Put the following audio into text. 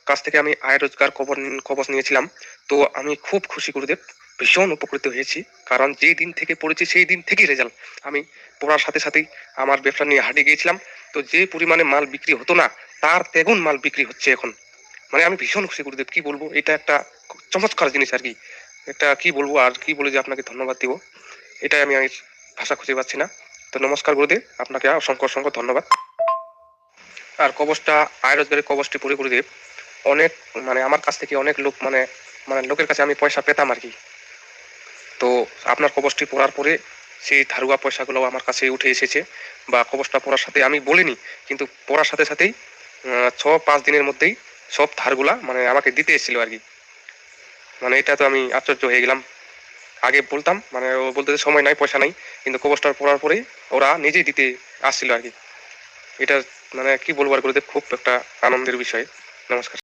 কাছ থেকে আমি আয় রোজগার কবচ নিয়েছিলাম। তো আমি খুব খুশি গুরুদেব, ভীষণ উপকৃত হয়েছি। কারণ যেই দিন থেকে পড়েছি সেই দিন থেকেই রেজাল্ট। আমি পড়ার সাথে সাথেই আমার ব্যবসা নিয়ে হাটে গিয়েছিলাম। তো যে পরিমাণে মাল বিক্রি হতো না, তার দ্বিগুণ মাল বিক্রি হচ্ছে এখন। মানে আমি ভীষণ খুশি গুরুদেব, কি বলবো, এটা একটা চমৎকার জিনিস আর কি। একটা কি বলবো আর কি বলে যে আপনাকে ধন্যবাদ দিব, এটাই আমি আর ভাষা খুঁজে পাচ্ছি না। তো নমস্কার গুরুদেব, আপনাকে অসংখ্য অসংখ্য ধন্যবাদ। আর কবচটা, আয় রোজগারের কবচটি পড়ে গুরুদেব অনেক, মানে আমার কাছ থেকে অনেক লোক, মানে মানে লোকের কাছে আমি পয়সা পেতাম আর কি। তো আপনার কবচটি পড়ার পরে সেই ধারুয়া পয়সাগুলো আমার কাছে উঠে এসেছে। বা কবচটা পড়ার সাথে আমি বলিনি, কিন্তু পড়ার সাথে সাথেই 6-5 দিনের মধ্যেই সব ধারগুলা মানে আমাকে দিতে এসেছিল আর কি। মানে এটা তো আমি আশ্চর্য হয়ে গেলাম। আগে বলতাম, মানে ও বলতে যে সময় নাই, পয়সা নাই, কিন্তু কবচটা পড়ার পরেই ওরা নিজেই দিতে আসছিল আর কি। এটা মানে কি বলবো আর গুরুদেব, খুব একটা আনন্দের বিষয়। নমস্কার।